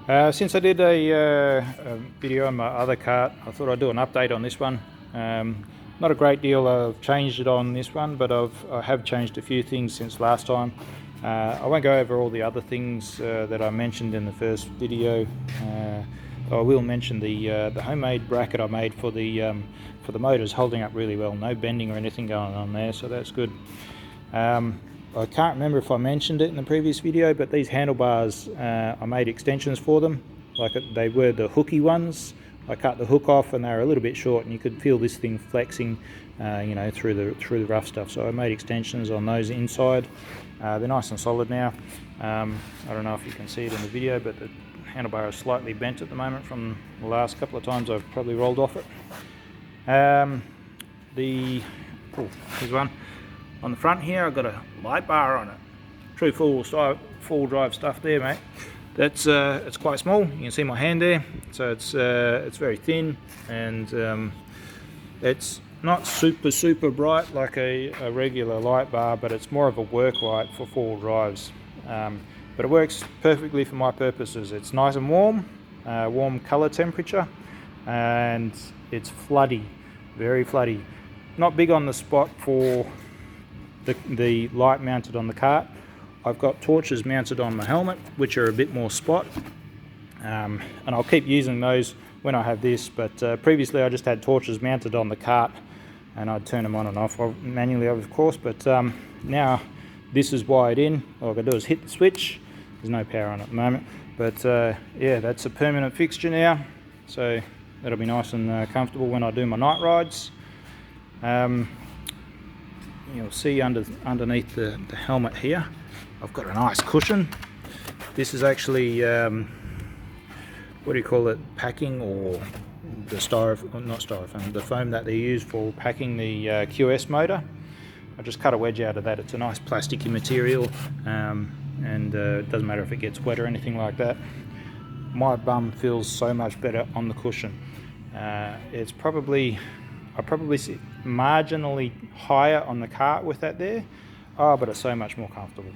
Since I did a video on my other kart, I thought I'd do an update on this one. Not a great deal I've changed it on this one, but I have changed a few things since last time. I won't go over all the other things that I mentioned in the first video. I will mention the homemade bracket I made for the motors holding up really well. No bending or anything going on there, so that's good. I can't remember if I mentioned it in the previous video, but these handlebars, I made extensions for them. They were the hooky ones. I cut the hook off and they were a little bit short, and you could feel this thing flexing, through the rough stuff. So I made extensions on those inside. They're nice and solid now. I don't know if you can see it in the video, but the handlebar is slightly bent at the moment from the last couple of times I've probably rolled off it. Here's one. On the front here, I've got a light bar on it. True full drive stuff there, mate. That's it's quite small. You can see my hand there. So it's very thin, and it's not super bright like a regular light bar, but it's more of a work light for four-wheel drives. But it works perfectly for my purposes. It's nice and warm, warm color temperature, and it's floody, very floody. Not big on the spot for the light mounted on the kart. I've got torches mounted on my helmet, which are a bit more spot, and I'll keep using those when I have this, but previously I just had torches mounted on the kart and I'd turn them on and off manually, of course, but now this is wired in. All I've got to do is hit the switch. There's no power on at the moment, but yeah, that's a permanent fixture now, so that'll be nice and comfortable when I do my night rides. You'll see underneath the helmet here, I've got a nice cushion. This is actually, what do you call it, packing, or the the foam that they use for packing the QS motor. I just cut a wedge out of that. It's a nice plasticky material, and it doesn't matter if it gets wet or anything like that. My bum feels so much better on the cushion. It's probably, I probably sit marginally higher on the kart with that there, but it's so much more comfortable.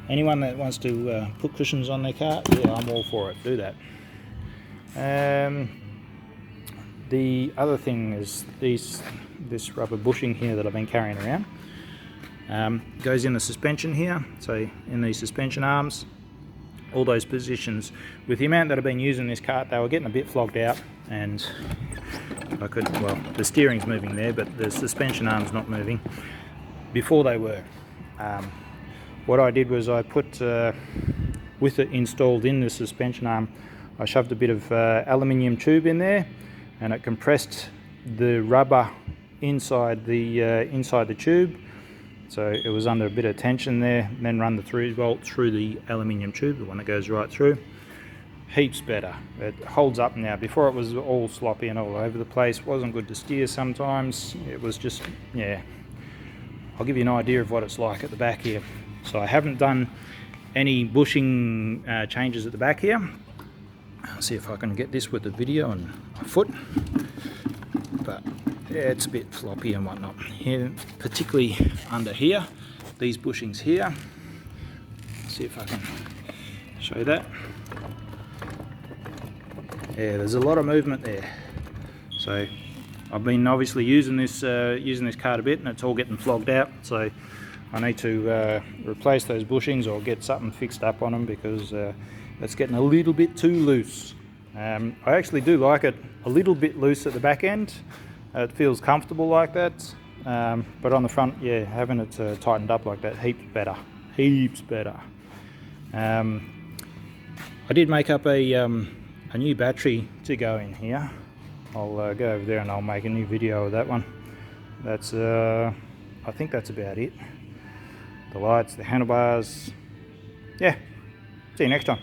Anyone that wants to put cushions on their kart, yeah, I'm all for it, do that. The other thing is this rubber bushing here that I've been carrying around. Goes in the suspension here, so in these suspension arms, all those positions. With the amount that I've been using this kart, they were getting a bit flogged out, and the steering's moving there, but the suspension arm's not moving. Before they were. What I did was I put, with it installed in the suspension arm, I shoved a bit of aluminium tube in there, and it compressed the rubber inside the tube. So it was under a bit of tension there, and then run the 3-volt through the aluminium tube, the one that goes right through. Heaps better. It holds up now. Before it was all sloppy and all over the place. Wasn't good to steer sometimes. It was just, yeah. I'll give you an idea of what it's like at the back here. So I haven't done any bushing changes at the back here. I'll see if I can get this with the video and my foot. But yeah, it's a bit floppy and whatnot. Here, particularly under here, these bushings here. See if I can show that. Yeah, there's a lot of movement there. So I've been obviously using this kart a bit, and it's all getting flogged out. So I need to replace those bushings or get something fixed up on them, because it's getting a little bit too loose. I actually do like it a little bit loose at the back end. It feels comfortable like that. But on the front, yeah, having it tightened up like that, heaps better. Heaps better. I did make up a new battery to go in here. I'll go over there and I'll make a new video of that one. That's I think that's about it. The lights, the handlebars. Yeah, see you next time.